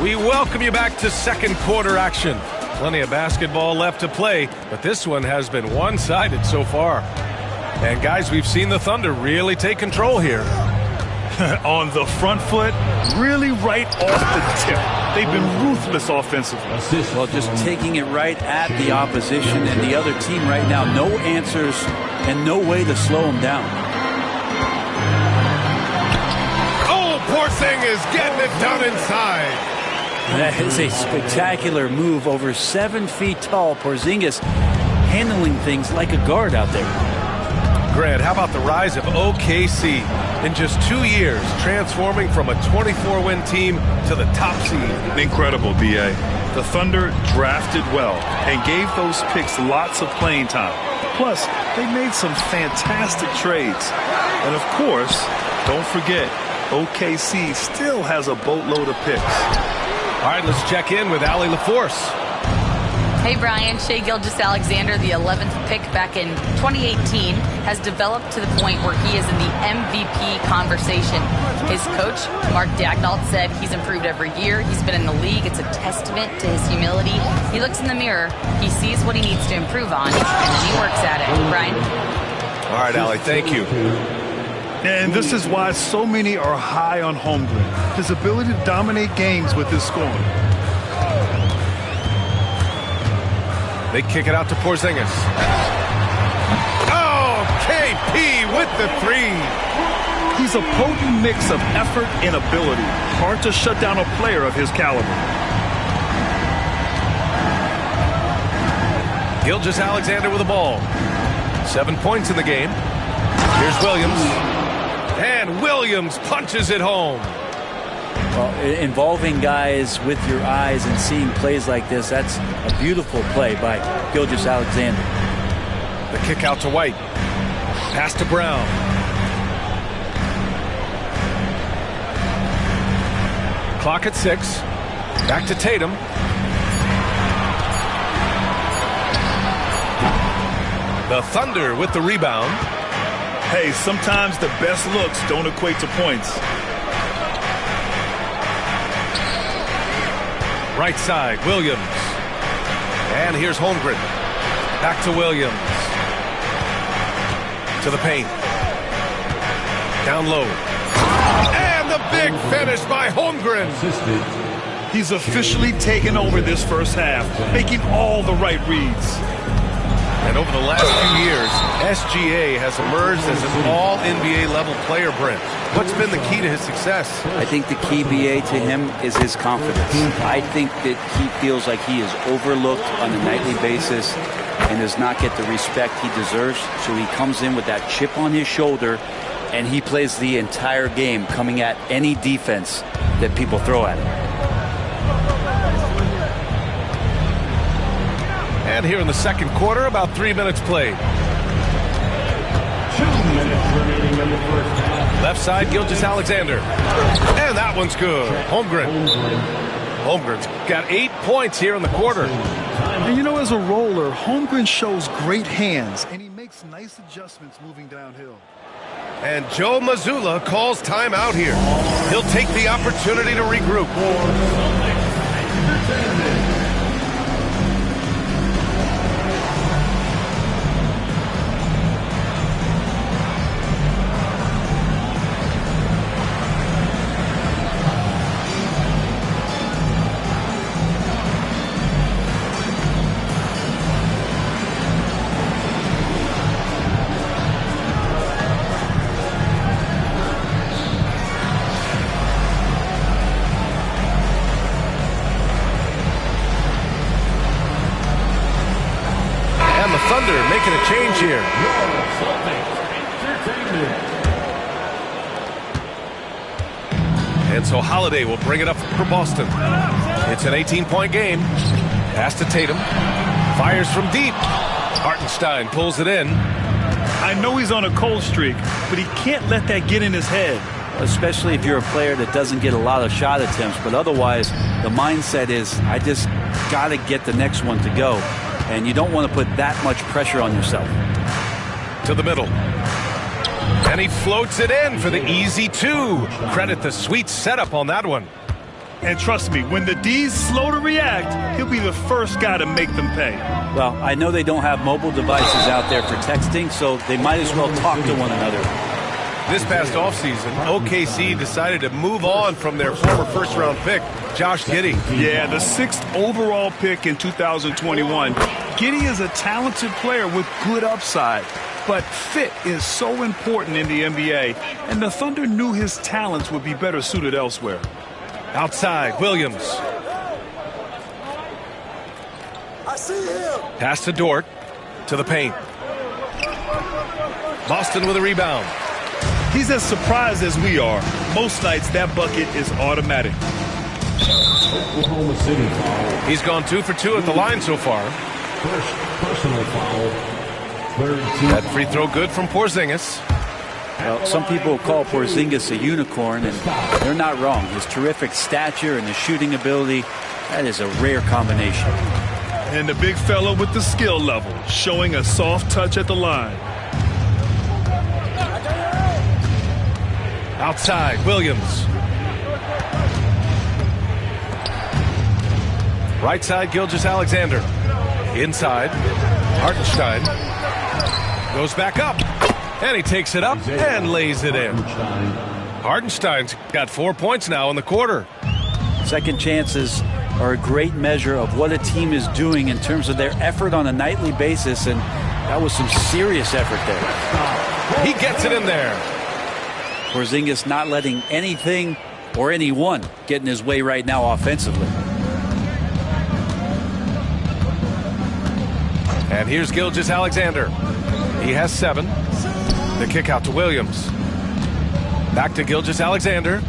We welcome you back to second quarter action. Plenty of basketball left to play, but this one has been one-sided so far. And guys, we've seen the Thunder really take control here. On the front foot, really right off the tip. They've been ruthless offensively. Well, just taking it right at the opposition and the other team right now. No answers and no way to slow them down. Oh, Porzingis getting it done inside. That is a spectacular move. Over 7 feet tall, Porzingis handling things like a guard out there. Grant, how about the rise of OKC? In just 2 years, transforming from a 24-win team to the top seed. Incredible, D.A. The Thunder drafted well and gave those picks lots of playing time. Plus, they made some fantastic trades. And of course, don't forget, OKC still has a boatload of picks. All right, let's check in with Allie LaForce. Hey, Brian. Shai Gilgeous-Alexander, the 11th pick back in 2018, has developed to the point where he is in the MVP conversation. His coach, Mark Daignault, said he's improved every year. He's been in the league. It's a testament to his humility. He looks in the mirror. He sees what he needs to improve on, and then he works at it. Brian? All right, Allie, thank you. And this is why so many are high on Holmgren. His ability to dominate games with his scoring. They kick it out to Porzingis. Oh, KP with the three. He's a potent mix of effort and ability. Hard to shut down a player of his caliber. Gilgeous-Alexander with the ball. 7 points in the game. Here's Williams. And Williams punches it home. Well, involving guys with your eyes and seeing plays like this, that's a beautiful play by Gilgeous-Alexander. The kick out to White. Pass to Brown. Clock at 6. Back to Tatum. The Thunder with the rebound. Hey, sometimes the best looks don't equate to points. Right side, Williams. And here's Holmgren. Back to Williams. To the paint. Down low. And the big finish by Holmgren. He's officially taken over this first half, making all the right reads. And over the last few years, SGA has emerged as an all-NBA level player, Brent. What's been the key to his success? I think the key, BA, to him is his confidence. I think that he feels like he is overlooked on a nightly basis and does not get the respect he deserves. So he comes in with that chip on his shoulder, and he plays the entire game, coming at any defense that people throw at him. And here in the second quarter, about 3 minutes played. 2 minutes remaining in the first half. Left side, Gilgeous-Alexander. And that one's good. Holmgren. Holmgren's got 8 points here in the quarter. And you know, as a roller, Holmgren shows great hands, and he makes nice adjustments moving downhill. And Joe Mazzulla calls timeout here. He'll take the opportunity to regroup. Thunder making a change here. And so Holiday will bring it up for Boston. It's an 18-point game. Pass to Tatum. Fires from deep. Hartenstein pulls it in. I know he's on a cold streak, but he can't let that get in his head. Especially if you're a player that doesn't get a lot of shot attempts, but otherwise the mindset is, I just got to get the next one to go. And you don't want to put that much pressure on yourself. To the middle. And he floats it in for the easy 2. Credit the sweet setup on that one. And trust me, when the D's slow to react, he'll be the first guy to make them pay. Well, I know they don't have mobile devices out there for texting, so they might as well talk to one another. This past offseason, OKC decided to move on from their former first-round pick, Josh Giddey. Yeah, the 6th overall pick in 2021. Giddey is a talented player with good upside, but fit is so important in the NBA, and the Thunder knew his talents would be better suited elsewhere. Outside, Williams. I see him. Pass to Dort, to the paint. Boston with a rebound. He's as surprised as we are. Most nights, that bucket is automatic. Oklahoma City foul. He's gone 2 for 2 at the line so far. First personal foul. Third team. That free throw good from Porzingis. Well, some people call Porzingis a unicorn, and they're not wrong. His terrific stature and his shooting ability, that is a rare combination. And the big fella with the skill level, showing a soft touch at the line. Outside, Williams. Right side, Gilgeous-Alexander. Inside, Hartenstein. Goes back up. And he takes it up and lays it in. Hartenstein's got 4 points now in the quarter. Second chances are a great measure of what a team is doing in terms of their effort on a nightly basis, and that was some serious effort there. He gets it in there. Porzingis not letting anything or anyone get in his way right now offensively. And here's Gilgeous-Alexander. He has 7. The kick out to Williams. Back to Gilgeous-Alexander.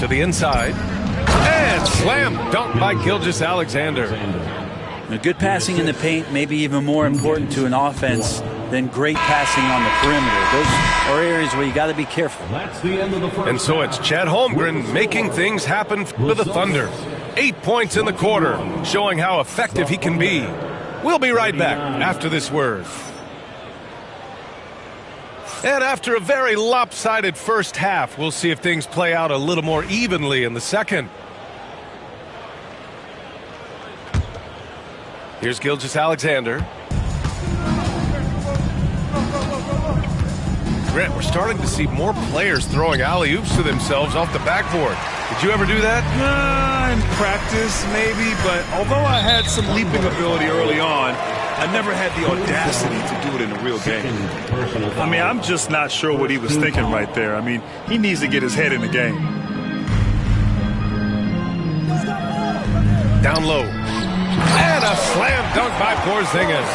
To the inside. And slam dunk by Gilgeous-Alexander. Now, good passing in the paint may be even more important to an offense than great passing on the perimeter. Those are areas where you got to be careful. That's the end of the first. And so it's Chet Holmgren making things happen for the Thunder. 8 points in the quarter, showing how effective he can be. We'll be right back after this word. And after a very lopsided first half, we'll see if things play out a little more evenly in the second. Here's Gilgeous-Alexander. Grant, we're starting to see more players throwing alley-oops to themselves off the backboard. Did you ever do that? In practice, maybe, but although I had some leaping ability early on, I never had the audacity to do it in a real game. I mean, I'm just not sure what he was thinking right there. I mean, he needs to get his head in the game. Down low. And a slam dunk by Porzingis.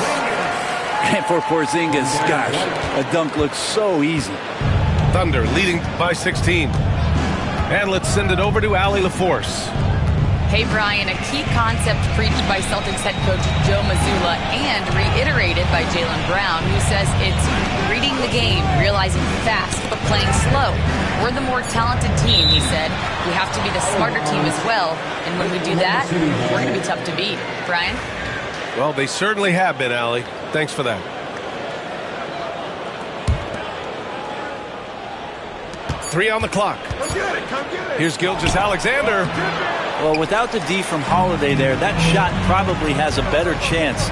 And for Porzingis, gosh, a dunk looks so easy. Thunder leading by 16. And let's send it over to Allie LaForce. Hey, Brian, a key concept preached by Celtics head coach Joe Mazzulla and reiterated by Jaylen Brown, who says it's reading the game, realizing fast, but playing slow. We're the more talented team, he said. We have to be the smarter team as well. And when we do that, we're going to be tough to beat. Brian? Well, they certainly have been, Allie. Thanks for that. Three on the clock. Here's Gilgeous-Alexander. Well, without the D from Holiday there, that shot probably has a better chance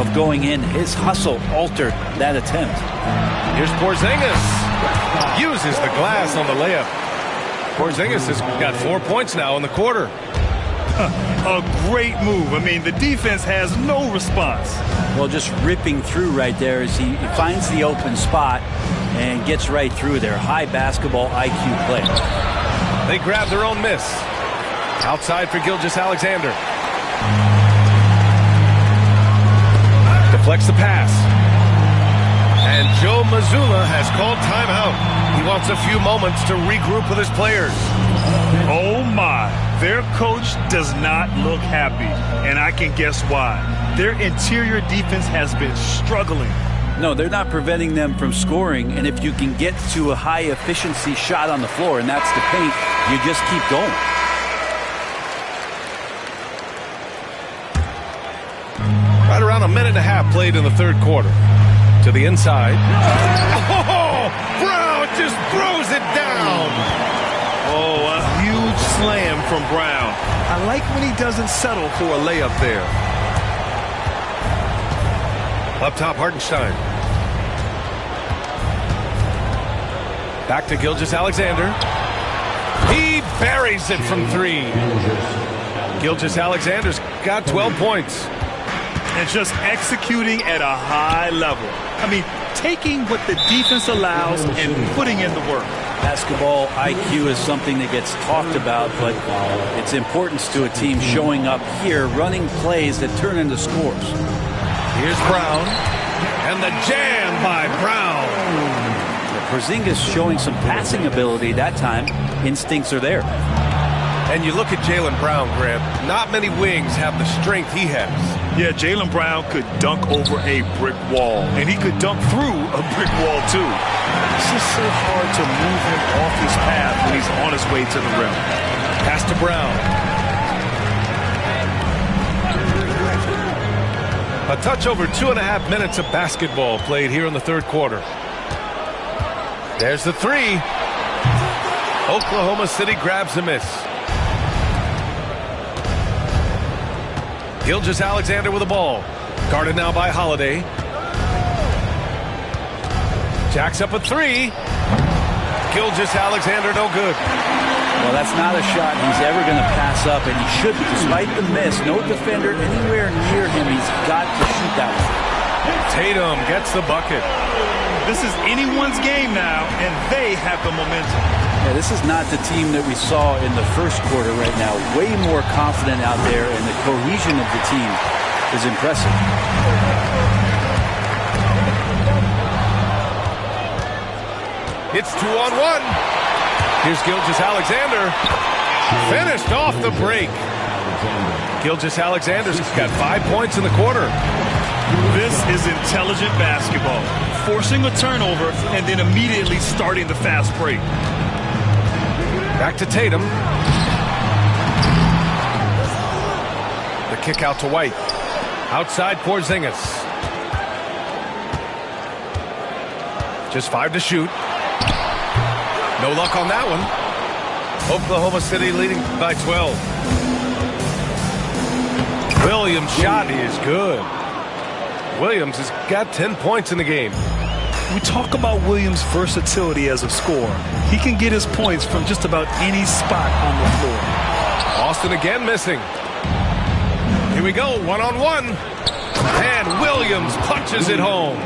of going in. His hustle altered that attempt. Here's Porzingis. Uses the glass on the layup. Porzingis has got 4 points now in the quarter. A great move. I mean, the defense has no response. Well, just ripping through right there as he finds the open spot and gets right through there. High basketball IQ play. They grab their own miss. Outside for Gilgeous-Alexander. Deflects the pass. And Joe Mazzulla has called timeout. He wants a few moments to regroup with his players. Oh my, their coach does not look happy, and I can guess why. Their interior defense has been struggling. No, they're not preventing them from scoring, and if you can get to a high efficiency shot on the floor, and that's the paint, you just keep going. Right around a minute and a half played in the third quarter. To the inside. Oh, Brown just throws it down. Oh, from Brown. I like when he doesn't settle for a layup there. Up top, Hartenstein. Back to Gilgeous-Alexander. He buries it from three. Gilgeous-Alexander's got 12 points. And just executing at a high level. I mean, taking what the defense allows and putting in the work. Basketball IQ is something that gets talked about, but its importance to a team showing up here, running plays that turn into scores. Here's Brown. And the jam by Brown. Porzingis showing some passing ability that time. Instincts are there. And you look at Jaylen Brown, Grant. Not many wings have the strength he has. Yeah, Jaylen Brown could dunk over a brick wall, and he could dunk through a brick wall, too. It's just so hard to move him off his path when he's on his way to the rim. Pass to Brown. A touch over 2.5 minutes of basketball played here in the third quarter. There's the three. Oklahoma City grabs a miss. Gilgeous-Alexander with the ball. Guarded now by Holiday. Jacks up a three. Gilgeous-Alexander no good. Well, that's not a shot he's ever going to pass up, and he shouldn't. Despite the miss, no defender anywhere near him. He's got to shoot that one. Tatum gets the bucket. This is anyone's game now, and they have the momentum. Yeah, this is not the team that we saw in the first quarter right now. Way more confident out there, and the cohesion of the team is impressive. It's 2-on-1. Here's Gilgeous-Alexander. Finished off the break. Gilgeous-Alexander's got 5 points in the quarter. This is intelligent basketball. Forcing a turnover and then immediately starting the fast break. Back to Tatum. The kick out to White. Outside Porzingis. Just 5 to shoot. No luck on that one. Oklahoma City leading by 12. Williams' shot is good. Williams has got 10 points in the game. We talk about Williams' versatility as a scorer. He can get his points from just about any spot on the floor. Austin again missing. Here we go, 1-on-1. And Williams punches it home.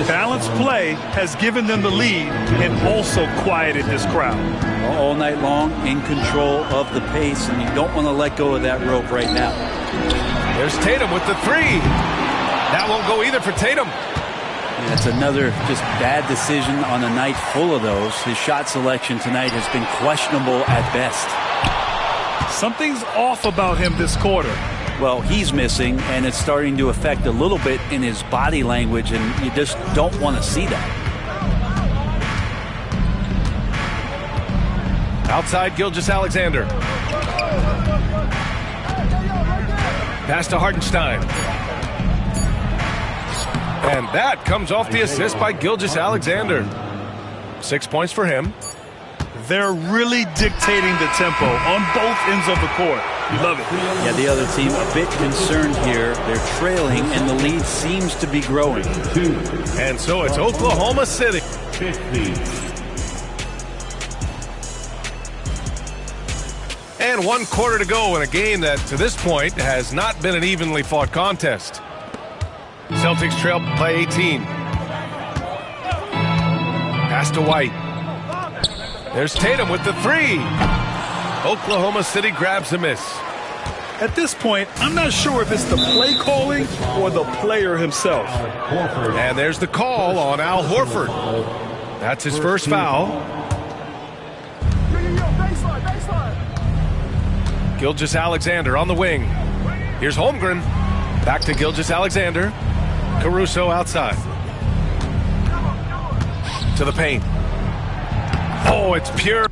Balanced play has given them the lead and also quieted this crowd. All night long, in control of the pace, and you don't want to let go of that rope right now. There's Tatum with the three. That won't go either for Tatum. And that's another just bad decision on a night full of those. His shot selection tonight has been questionable at best. Something's off about him this quarter. Well, he's missing, and it's starting to affect a little bit in his body language, and you just don't want to see that. Outside Gilgeous-Alexander. Pass to Hartenstein. And that comes off the assist by Gilgeous-Alexander. 6 points for him. They're really dictating the tempo on both ends of the court. You love it. Yeah, the other team a bit concerned here. They're trailing, and the lead seems to be growing. And so it's Oklahoma City. 50. And 1 quarter to go in a game that, to this point, has not been an evenly fought contest. Celtics trail by 18. Pass to White. There's Tatum with the three. Oklahoma City grabs a miss. At this point, I'm not sure if it's the play calling or the player himself. And there's the call on Al Horford. That's his first foul. Gilgeous-Alexander on the wing. Here's Holmgren. Back to Gilgeous-Alexander. Caruso outside. To the paint. Oh, it's pure.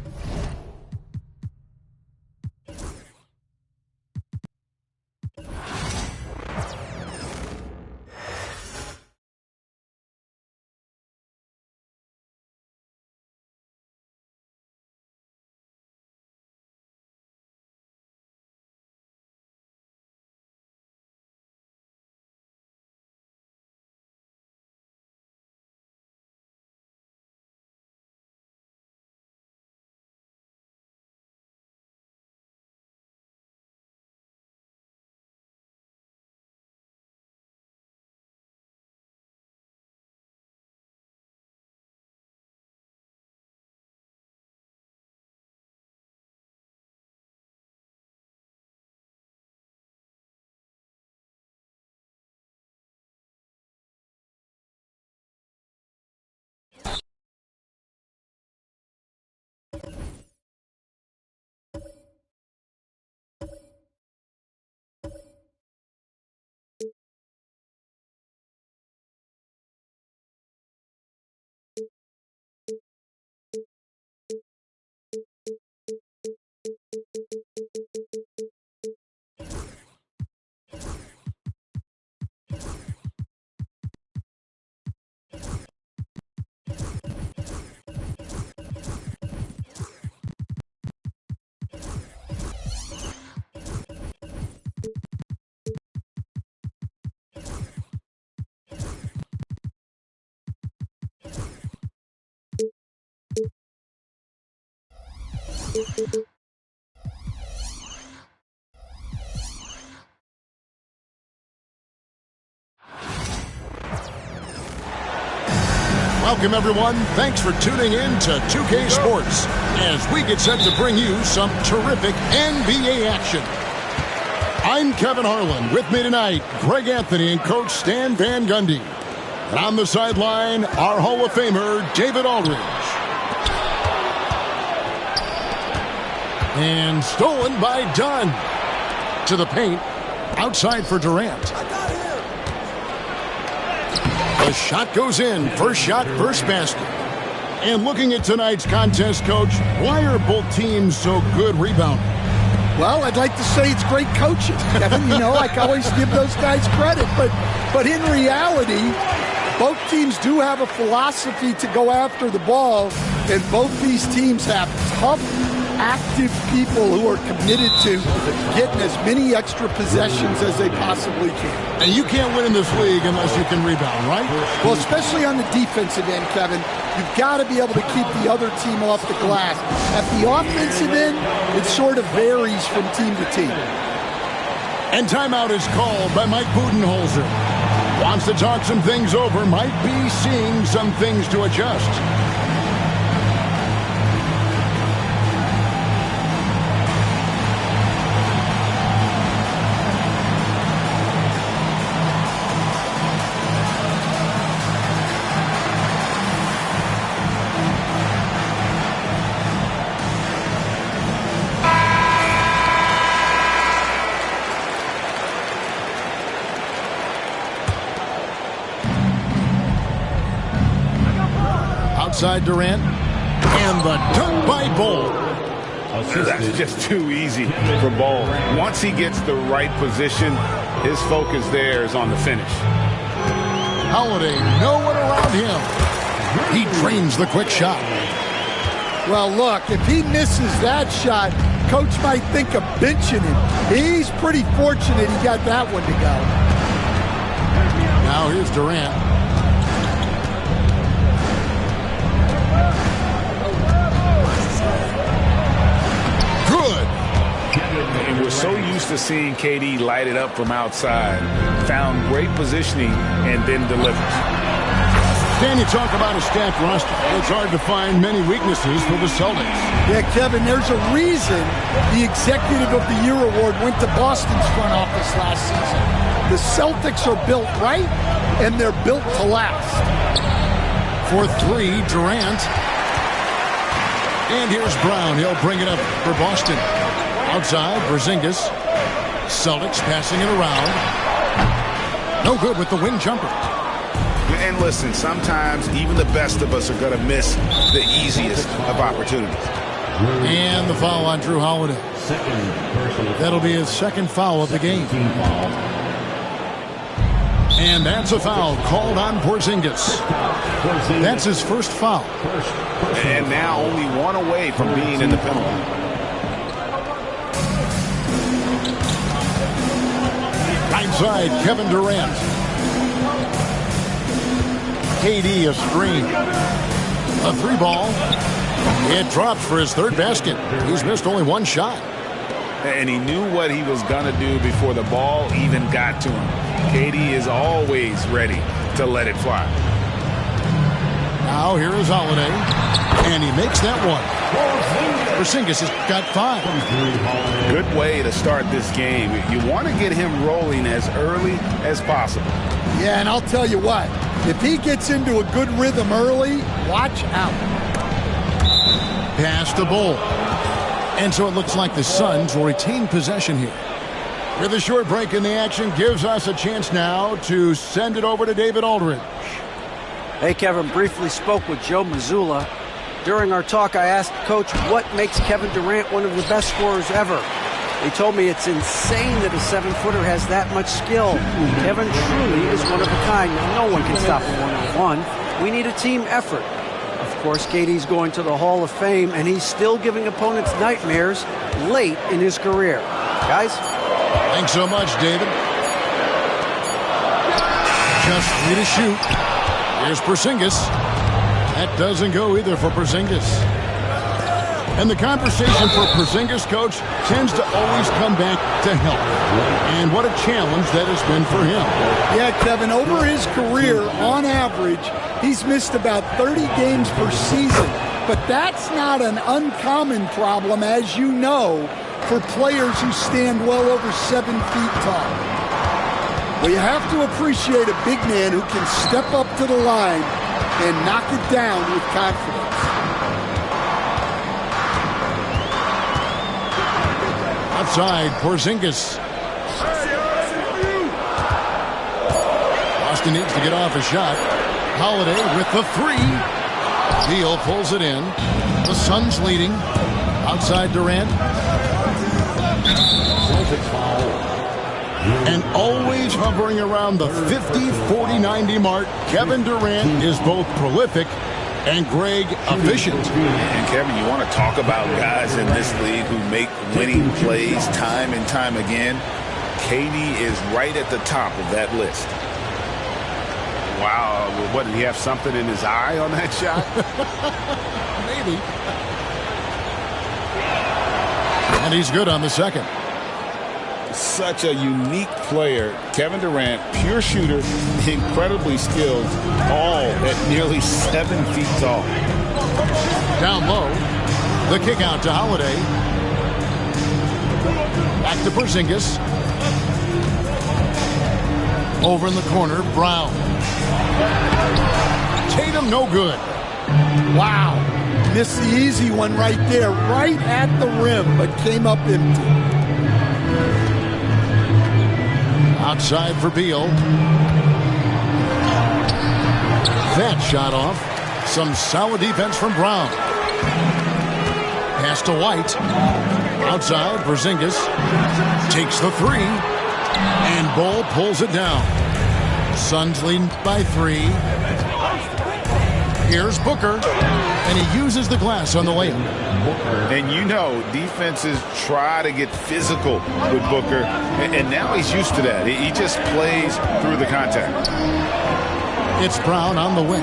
Welcome, everyone. Thanks for tuning in to 2K Sports as we get set to bring you some terrific NBA action. I'm Kevin Harlan. With me tonight, Greg Anthony and Coach Stan Van Gundy. And on the sideline, our Hall of Famer, David Aldridge. And stolen by Dunn. To the paint, outside for Durant. The shot goes in. First shot, first basket. And looking at tonight's contest, Coach, why are both teams so good rebounding? Well, I'd like to say it's great coaching, Kevin. You know, I can always give those guys credit. But in reality, both teams do have a philosophy to go after the ball. And both these teams have tough, active people who are committed to getting as many extra possessions as they possibly can. And you can't win in this league unless you can rebound, right? Well, especially on the defensive end, Kevin. You've got to be able to keep the other team off the glass. At the offensive end, it sort of varies from team to team. And timeout is called by Mike Budenholzer. Wants to talk some things over, might be seeing some things to adjust. Outside Durant, and the dunk by Ball. That's just too easy for Ball. Once he gets the right position, his focus there is on the finish. Holiday, no one around him. He drains the quick shot. Well, look, if he misses that shot, Coach might think of benching him. He's pretty fortunate he got that one to go. Now here's Durant. And we're so used to seeing KD light it up from outside. Found great positioning and then delivers. Can you talk about a stacked roster? It's hard to find many weaknesses for the Celtics. Yeah, Kevin, there's a reason the Executive of the Year award went to Boston's front office last season. The Celtics are built right, and they're built to last. For three, Durant. And here's Brown. He'll bring it up for Boston. Outside, Porzingis. Celtics passing it around. No good with the wing jumper. And listen, sometimes even the best of us are going to miss the easiest of opportunities. And the foul on Drew Holiday. That'll be his second foul of the game. And that's a foul called on Porzingis. That's his first foul. And now only one away from being in the penalty. Right side, Kevin Durant. KD a screen. A three ball. It drops for his third basket. He's missed only one shot. And he knew what he was going to do before the ball even got to him. KD is always ready to let it fly. Now here is Holiday. And he makes that one. Porzingis has got 5. Good way to start this game. You want to get him rolling as early as possible. Yeah, and I'll tell you what. If he gets into a good rhythm early, watch out. Pass to Bull. And so it looks like the Suns will retain possession here. With a short break in the action, gives us a chance now to send it over to David Aldridge. Hey, Kevin, briefly spoke with Joe Mazzulla. During our talk, I asked Coach what makes Kevin Durant one of the best scorers ever. He told me it's insane that a 7-footer has that much skill. Kevin truly is one of a kind. No one can stop him one-on-one. We need a team effort. Of course, KD's going to the Hall of Fame, and he's still giving opponents nightmares late in his career. Guys? Thanks so much, David. Just 3 to shoot. Here's Porzingis. That doesn't go either for Porzingis. And the conversation for Porzingis, coach, tends to always come back to health. And what a challenge that has been for him. Yeah, Kevin, over his career, on average, he's missed about 30 games per season. But that's not an uncommon problem, as you know, for players who stand well over 7 feet tall. Well, you have to appreciate a big man who can step up to the line and knock it down with confidence. Outside, Porzingis. Boston needs to get off a shot. Holiday with the 3. Beal pulls it in. The Suns leading. Outside Durant. Celtics foul. And always hovering around the 50, 40, 90 mark, Kevin Durant is both prolific and Greg efficient. And Kevin, you want to talk about guys in this league who make winning plays time and time again. KD is right at the top of that list. Wow, what, did he have something in his eye on that shot? Maybe. And he's good on the second. Such a unique player. Kevin Durant, pure shooter, incredibly skilled, all at nearly 7 feet tall. Down low, the kick out to Holiday. Back to Porzingis. Over in the corner, Brown. Tatum no good. Wow. Missed the easy one right there, right at the rim, but came up empty. Outside for Beal. That shot off. Some solid defense from Brown. Pass to White. Outside, Porzingis takes the 3. And Bull pulls it down. Suns leading by 3. Here's Booker. And he uses the glass on the layup. And you know, defenses try to get physical with Booker, and now he's used to that. He just plays through the contact. It's Brown on the wing.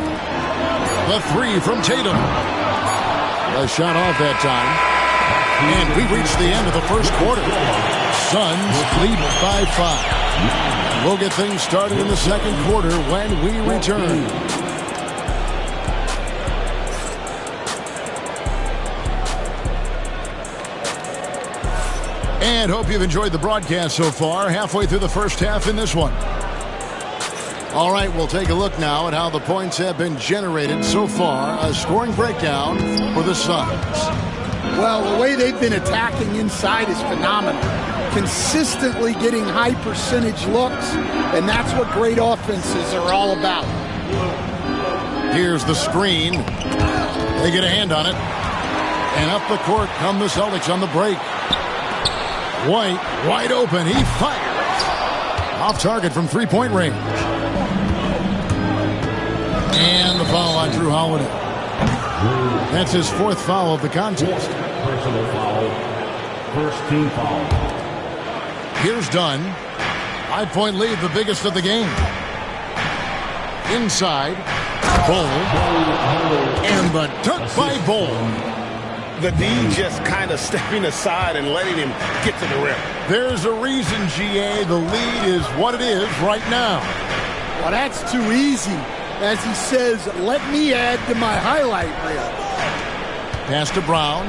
The 3 from Tatum. A shot off that time. And we reach the end of the first quarter. Suns lead by 5. We'll get things started in the second quarter when we return. And hope you've enjoyed the broadcast so far. Halfway through the first half in this one. All right, we'll take a look now at how the points have been generated so far. A scoring breakdown for the Suns. Well, the way they've been attacking inside is phenomenal. Consistently getting high percentage looks, and that's what great offenses are all about. Here's the screen. They get a hand on it. And up the court come the Celtics on the break. White, wide open. He fires. Off target from three-point range. And the foul on Drew Holiday. That's his 4th foul of the contest. Personal foul. First team foul. Here's Dunn. 5-point lead, the biggest of the game. Inside. Bull. And the dunk by Bull. The D just kind of stepping aside and letting him get to the rim. There's a reason, GA. The lead is what it is right now. Well, that's too easy. As he says, let me add to my highlight reel. Pass to Brown.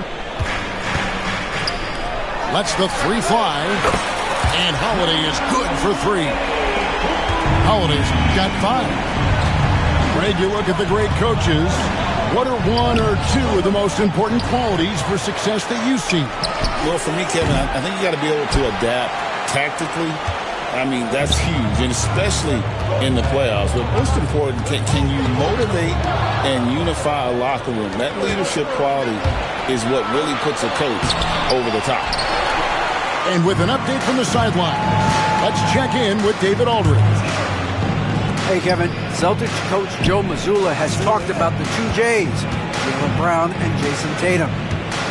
Lets the 3 fly. And Holiday is good for 3. Holiday's got 5. Greg, you look at the great coaches. What are 1 or 2 of the most important qualities for success that you see? Well, for me, Kevin, I think you got to be able to adapt tactically. I mean, that's huge, and especially in the playoffs. But most important, can you motivate and unify a locker room? That leadership quality is what really puts a coach over the top. And with an update from the sideline, let's check in with David Aldridge. Hey, Kevin. Celtics coach Joe Mazzulla has talked about the 2 J's, Jaylen Brown and Jason Tatum.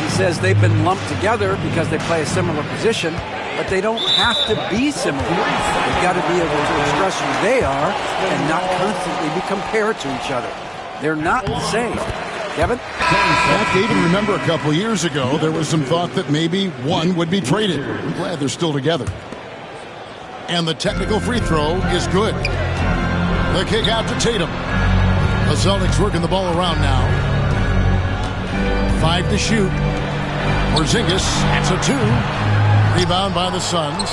He says they've been lumped together because they play a similar position, but they don't have to be similar. They've got to be able to express who they are and not constantly be compared to each other. They're not the same. Kevin? Back, even remember a couple years ago, there was some thought that maybe one would be traded. I'm glad they're still together. And the technical free throw is good. The kick out to Tatum. The Celtics working the ball around now. 5 to shoot. Porzingis, that's a 2. Rebound by the Suns.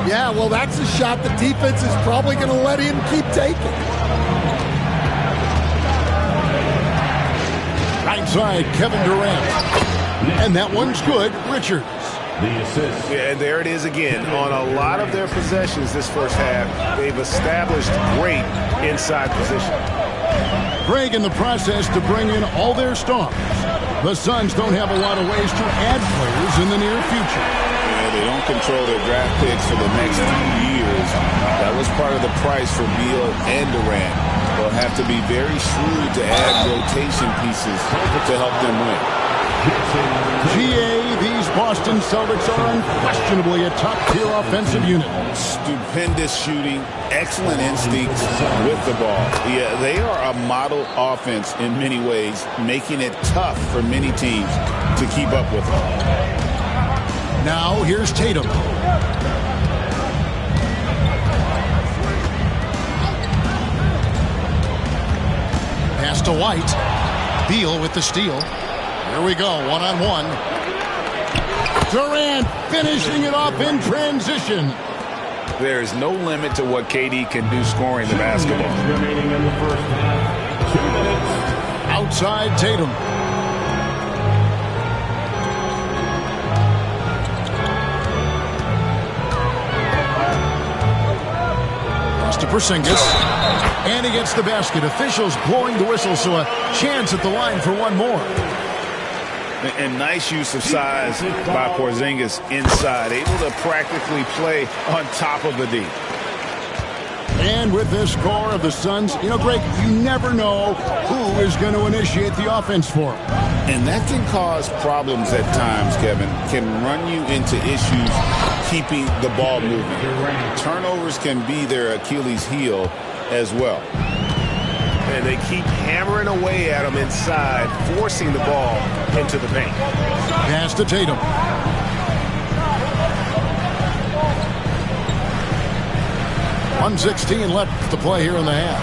Yeah, well, that's a shot the defense is probably going to let him keep taking. Right side, Kevin Durant. And that one's good. Richards. The assist. Yeah, and there it is again. On a lot of their possessions this first half, they've established great inside position. Craig in the process to bring in all their stars. The Suns don't have a lot of ways to add players in the near future. Yeah, they don't control their draft picks for the next 2 years. That was part of the price for Beal and Durant. They'll have to be very shrewd to add rotation pieces to help them win. GA, these Boston Celtics are unquestionably a top-tier offensive unit. Stupendous shooting, excellent instincts with the ball. Yeah, they are a model offense in many ways, making it tough for many teams to keep up with them. Now, here's Tatum. Pass to White. Beal with the steal. Here we go, one-on-one. Durant finishing it off in transition. There is no limit to what KD can do scoring the basketball. Remaining in the first half. 2 minutes. Outside Tatum. Pass to Porzingis. And he gets the basket. Officials blowing the whistle, so a chance at the line for one more. And nice use of size by Porzingis inside, able to practically play on top of the D. And with this score of the Suns, you know, Greg, you never know who is going to initiate the offense for them. And that can cause problems at times, Kevin. Can run you into issues keeping the ball moving. Turnovers can be their Achilles heel as well. And they keep hammering away at him inside, forcing the ball into the paint. Pass to Tatum. .116 left to play here in the half.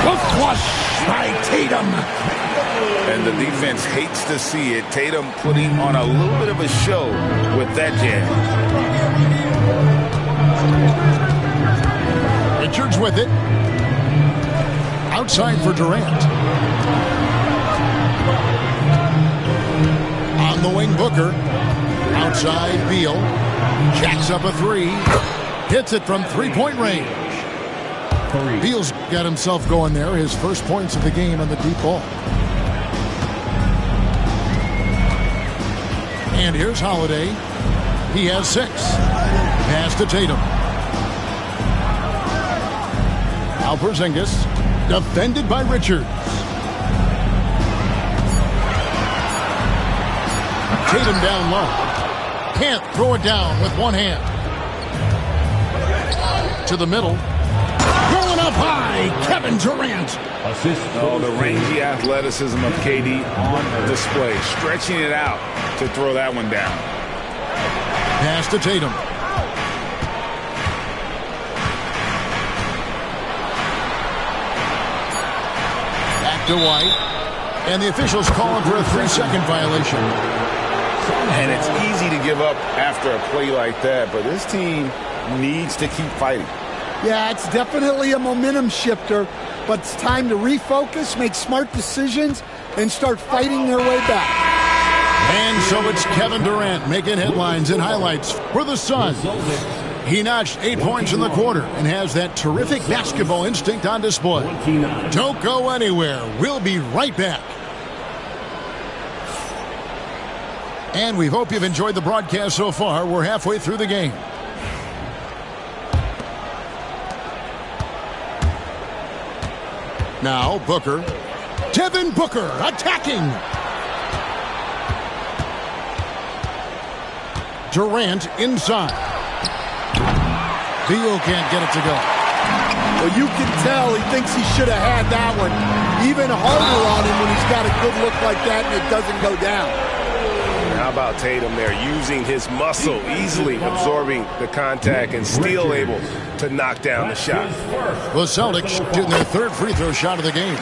A flush by Tatum. And the defense hates to see it. Tatum putting on a little bit of a show with that jam. Richards with it. Outside for Durant. On the wing, Booker. Outside, Beal. Jacks up a 3. Hits it from three-point range. Beal's got himself going there. His first points of the game on the deep ball. And here's Holiday. He has 6. Pass to Tatum. Now Porzingis. Defended by Richards. Tatum down low. Can't throw it down with one hand. To the middle. Going up high, Kevin Durant. Oh, the rangy athleticism of KD on display. Stretching it out to throw that one down. Pass to Tatum. To White, and the officials calling for a 3-second violation. And it's easy to give up after a play like that, but this team needs to keep fighting. Yeah, it's definitely a momentum shifter, but it's time to refocus, make smart decisions, and start fighting their way back. And so it's Kevin Durant making headlines and highlights for the Suns. He notched 8 points in the quarter and has that terrific basketball instinct on display. Don't go anywhere. We'll be right back. And we hope you've enjoyed the broadcast so far. We're halfway through the game. Now Booker. Devin Booker attacking. Durant inside. Beal can't get it to go. Well, you can tell he thinks he should have had that one. Even harder on him when he's got a good look like that and it doesn't go down. And how about Tatum there, using his muscle, easily absorbing the contact and still able to knock down the shot. The Celtics getting their third free throw shot of the game.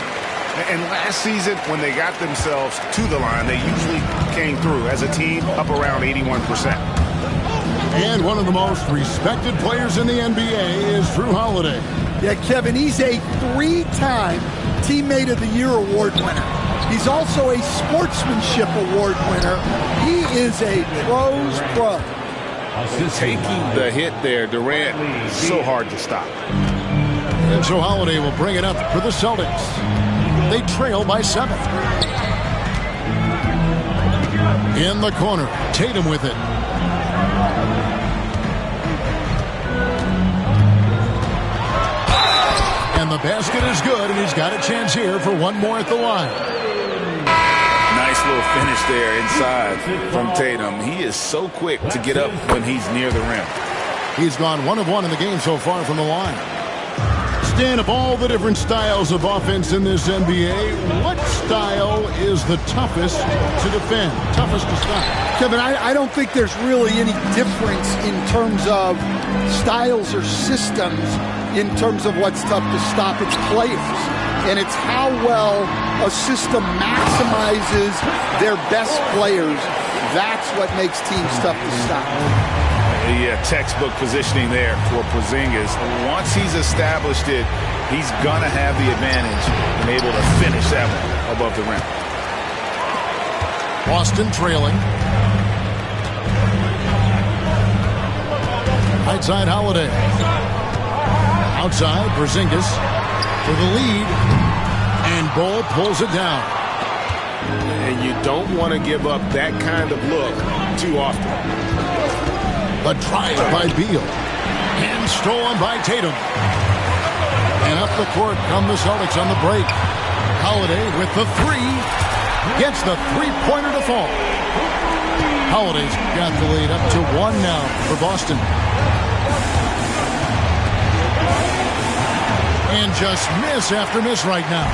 And last season, when they got themselves to the line, they usually came through as a team up around 81%. And one of the most respected players in the NBA is Drew Holiday. Yeah, Kevin, he's a 3-time Teammate of the Year award winner. He's also a Sportsmanship Award winner. He is a pro's pro. Taking the hit there, Durant, so hard to stop. And so Holiday will bring it up for the Celtics. They trail by 7. In the corner, Tatum with it. And the basket is good, and he's got a chance here for one more at the line. Nice little finish there inside from Tatum. He is so quick to get up when he's near the rim. He's gone 1 of 1 in the game so far from the line. Stan, of all the different styles of offense in this NBA, what style is the toughest to defend, toughest to stop? Kevin, I don't think there's really any difference in terms of styles or systems in terms of what's tough to stop. It's players. And it's how well a system maximizes their best players. That's what makes teams tough to stop. Yeah, textbook positioning there for Porzingis. Once he's established it, he's going to have the advantage and able to finish that one above the rim. Boston trailing. Right side, Holiday. Outside, Porzingis for the lead. And Bull pulls it down. And you don't want to give up that kind of look too often. The drive by Beal. And stolen by Tatum. And up the court come the Celtics on the break. Holiday with the 3. Gets the three-pointer to fall. Holiday's got the lead up to 1 now for Boston. And just miss after miss right now.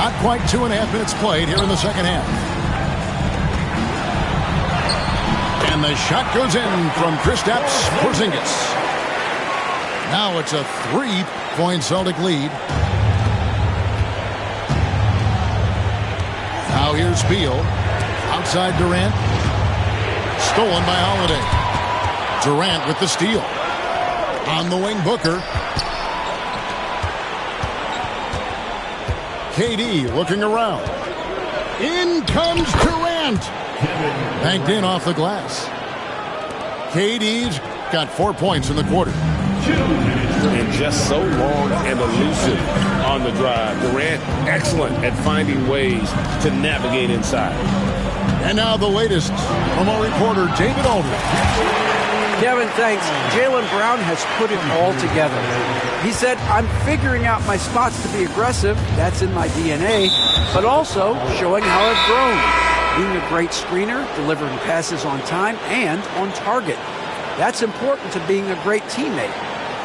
Not quite 2.5 minutes played here in the second half. And the shot goes in from Kristaps Porzingis. Now it's a 3-point Celtic lead. Now here's Beal. Outside Durant. Stolen by Holiday. Durant with the steal. On the wing, Booker. KD looking around. In comes Durant. Banked in off the glass. KD's got 4 points in the quarter. And just so long and elusive on the drive. Durant, excellent at finding ways to navigate inside. And now the latest from our reporter, David Aldridge. Kevin, thanks. Jaylen Brown has put it all together. He said, I'm figuring out my spots to be aggressive. That's in my DNA. But also showing how I've grown. Being a great screener, delivering passes on time and on target. That's important to being a great teammate.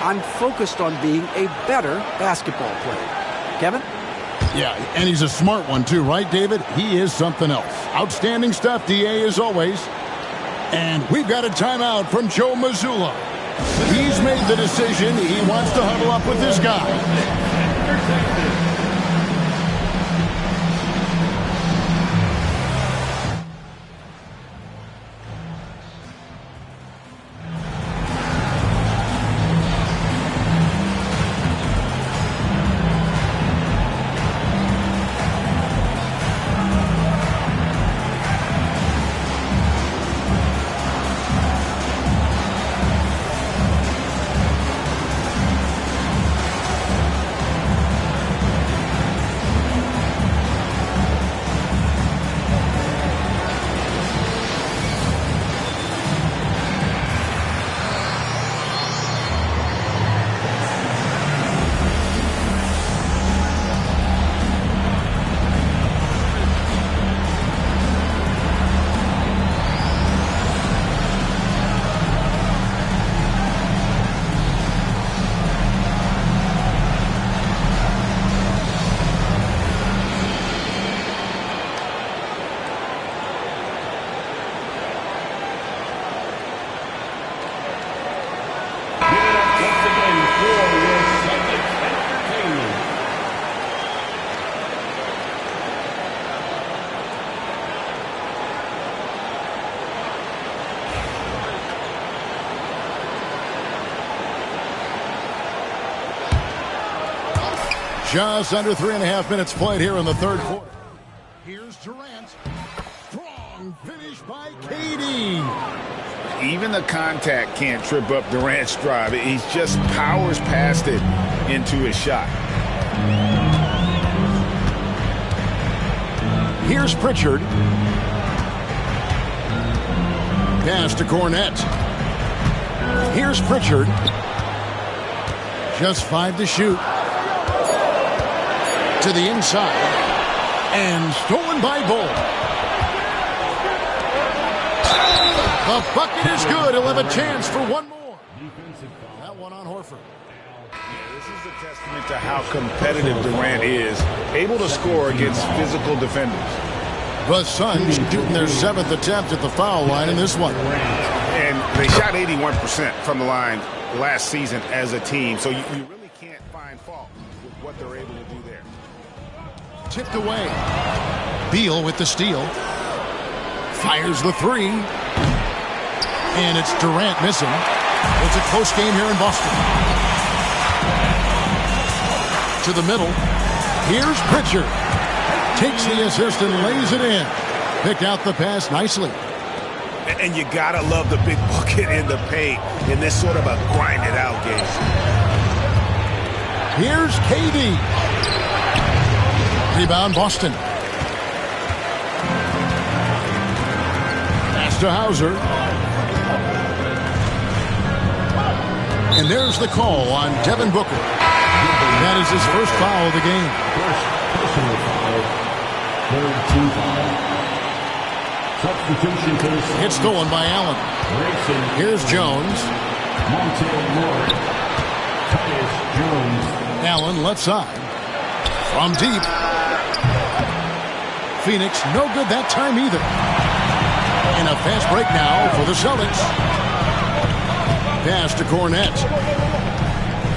I'm focused on being a better basketball player. Kevin? Yeah, and he's a smart one too, right, David? He is something else. Outstanding stuff, DA, as always. And we've got a timeout from Joe Mazzulla. He's made the decision. He wants to huddle up with this guy. Just under 3.5 minutes played here in the third quarter. Here's Durant. Strong finish by KD. Even the contact can't trip up Durant's drive. He just powers past it into his shot. Here's Pritchard. Pass to Cornette. Here's Pritchard. Just 5 to shoot. To the inside. And stolen by Bull. The bucket is good. He'll have a chance for one more. That one on Horford. This is a testament to how competitive Durant is, able to score against physical defenders. The Suns shooting their 7th attempt at the foul line in this one. And they shot 81% from the line last season as a team, so you really can't find fault with what they're able to do there. Tipped away. Beal with the steal. Fires the 3. And it's Durant missing. It's a close game here in Boston. To the middle. Here's Pritchard. Takes the assist and lays it in. Picked out the pass nicely. And you gotta love the big bucket in the paint in this sort of a grind-it-out game. Here's KD. Rebound Boston. Pass to Hauser. And there's the call on Devin Booker. That is his first foul of the game. First personal foul. Third team foul. Substitution for the Suns. It's stolen by Allen. Here's Jones. Montel Morris. Tyus Jones. Allen left side. From deep. Phoenix no good that time either. And a fast break now for the Celtics. Pass to Cornette.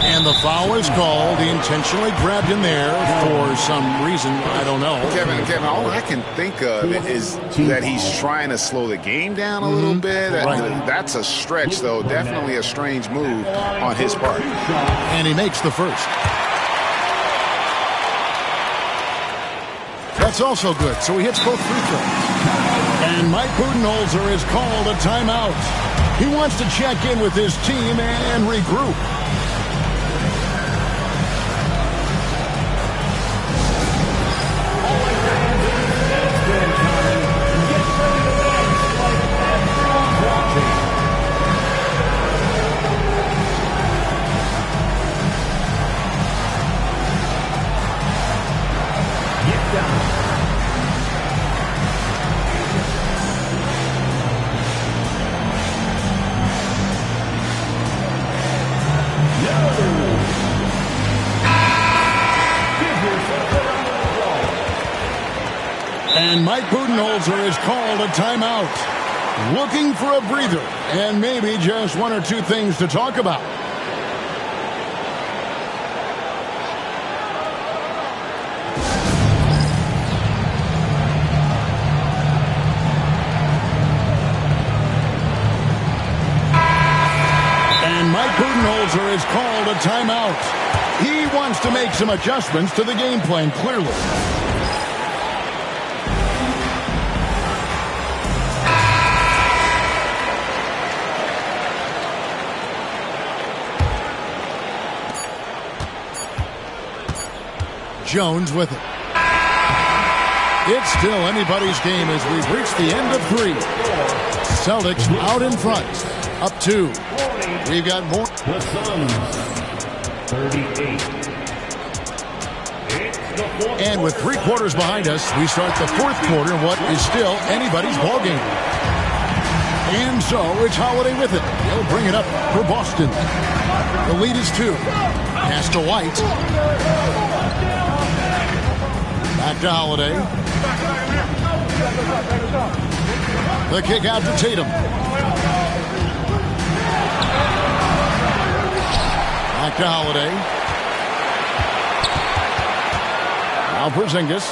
And the foul is called. He intentionally grabbed him there for some reason. I don't know. Kevin, all I can think of is that he's trying to slow the game down a little bit. Right. That's a stretch, though. Definitely a strange move on his part. And he makes the first. That's also good. So he hits both free throws. And Mike Budenholzer is called a timeout. He wants to check in with his team and regroup. And Mike Budenholzer is called a timeout. Looking for a breather and maybe just one or two things to talk about. And Mike Budenholzer is called a timeout. He wants to make some adjustments to the game plan, clearly. Jones with it. It's still anybody's game as we've reached the end of 3. Celtics out in front. Up 2. We've got more. The Suns, 38. And with 3 quarters behind us, we start the 4th quarter in what is still anybody's ballgame. And so it's Holiday with it. He'll bring it up for Boston. The lead is 2. Pass to White. Back to Holiday. The kick out to Tatum. Back to Holiday. Now Porzingis.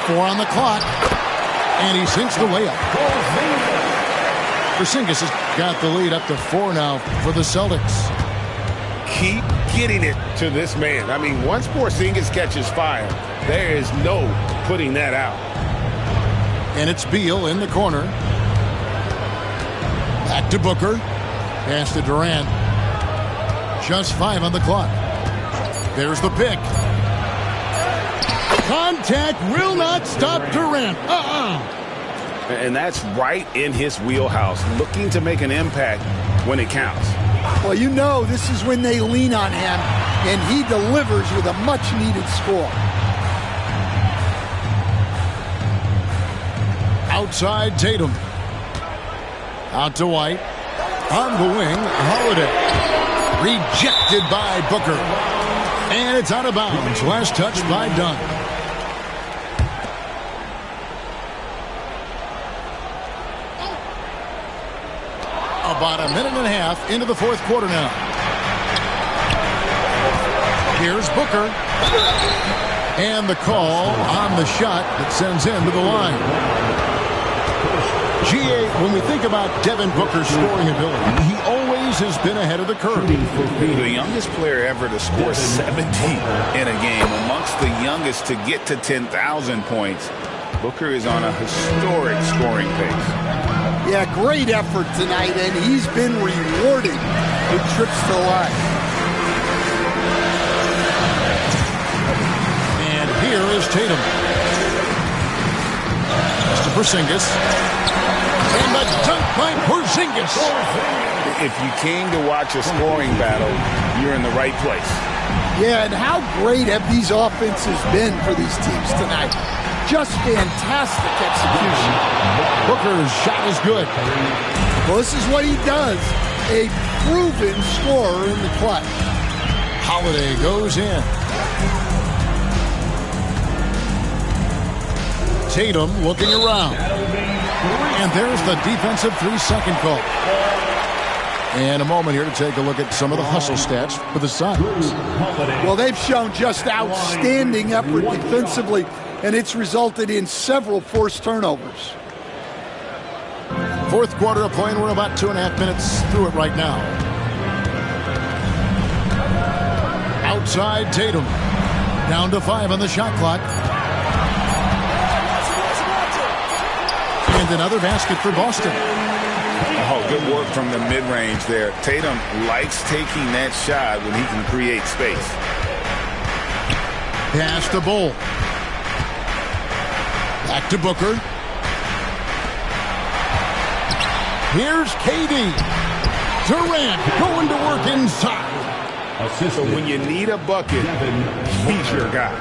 Four on the clock. And he sinks the layup. Porzingis has got the lead up to 4 now for the Celtics. Keep getting it to this man. I mean, once Porzingis catches fire, there is no putting that out. And it's Beal in the corner. Back to Booker. Pass to Durant. Just 5 on the clock. There's the pick. Contact will not stop Durant. And that's right in his wheelhouse, looking to make an impact when it counts. Well, you know this is when they lean on him, and he delivers with a much-needed score. Outside Tatum. Out to White. On the wing, Holiday. Rejected by Booker. And it's out of bounds. Last touch by Dunn. About a minute and a half into the fourth quarter now. Here's Booker. And the call on the shot that sends him to the line. GA, when we think about Devin Booker's scoring ability, he always has been ahead of the curve. The youngest player ever to score 70 in a game, amongst the youngest to get to 10,000 points. Booker is on a historic scoring pace. Yeah, great effort tonight, and he's been rewarded with trips to the line. And here is Tatum. Mr. Porzingis. And the dunk by Porzingis. If you came to watch a scoring battle, you're in the right place. Yeah, and how great have these offenses been for these teams tonight? Just fantastic execution. Booker's shot is good. Well, this is what he does. A proven scorer in the clutch. Holiday goes in. Tatum looking around. And there's the defensive 3-second call. And a moment here to take a look at some of the hustle stats for the Suns. Well, they've shown just outstanding effort defensively, and it's resulted in several forced turnovers. Fourth quarter of play, and we're about 2.5 minutes through it right now. Outside Tatum. Down to 5 on the shot clock. And another basket for Boston. Oh, good work from the mid-range there. Tatum likes taking that shot when he can create space. Pass to Bull. Back to Booker. Here's KD. Durant going to work inside. So when you need a bucket, he's your guy.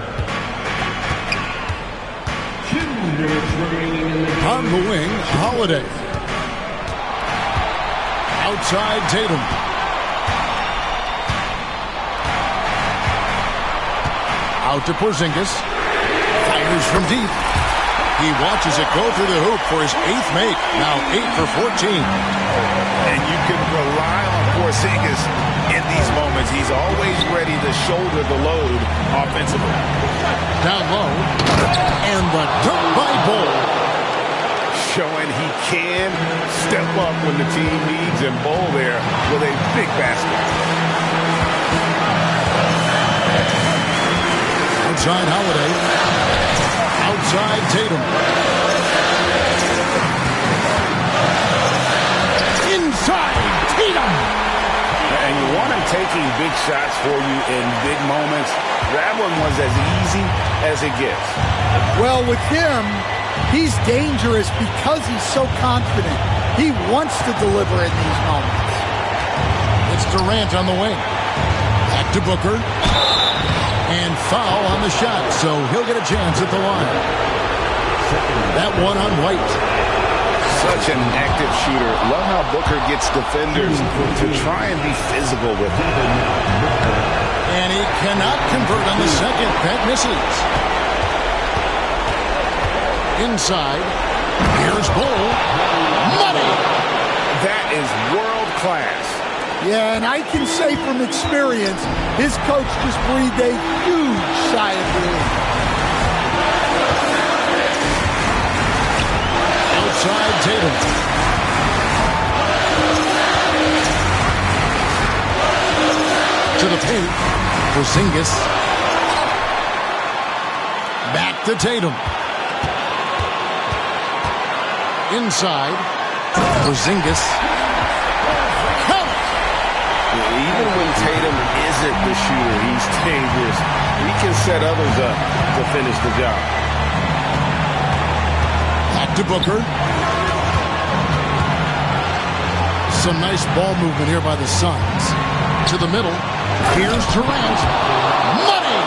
On the wing, Holiday. Outside Tatum. Out to Porzingis. Fires from deep. He watches it go through the hoop for his 8th make. Now 8 for 14. And you can rely on Porzingis in these moments. He's always ready to shoulder the load offensively. Down low. And the dunk by Bull. Showing he can step up when the team needs him. Bull there with a big basket. Outside Holiday. Outside Tatum. Inside Tatum. And you want him taking big shots for you in big moments. That one was as easy as it gets. Well, with him, he's dangerous because he's so confident. He wants to deliver in these moments. It's Durant on the wing. Back to Booker. And foul on the shot, so he'll get a chance at the line. That one on White. Such an active shooter. Love how Booker gets defenders to try and be physical with him. And he cannot convert on the second. That misses. Inside. Here's Bull. Money. That is world class. Yeah, and I can say from experience, his coach just breathed a huge sigh of relief. Outside Tatum. To the paint. Porzingis. Back to Tatum. Inside. Porzingis. Even when Tatum isn't the shooter, he's dangerous. He can set others up to finish the job. Back to Booker. Some nice ball movement here by the Suns. To the middle. Here's Durant. Money!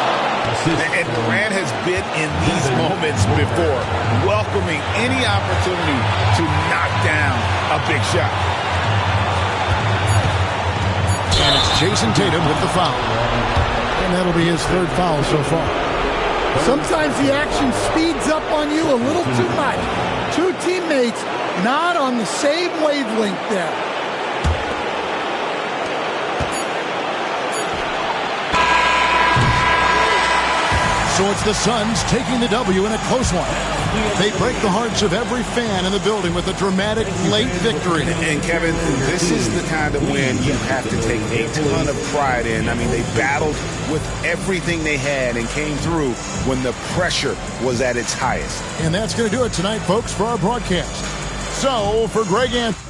And Durant has been in these moments before, welcoming any opportunity to knock down a big shot. And it's Jason Tatum with the foul. And that'll be his third foul so far. Sometimes the action speeds up on you a little too much. Two teammates not on the same wavelength there. So it's the Suns taking the W in a close one. They break the hearts of every fan in the building with a dramatic late victory. And Kevin, this is the kind of win you have to take a ton of pride in. I mean, they battled with everything they had and came through when the pressure was at its highest. And that's going to do it tonight, folks, for our broadcast. So, for Greg Anthony.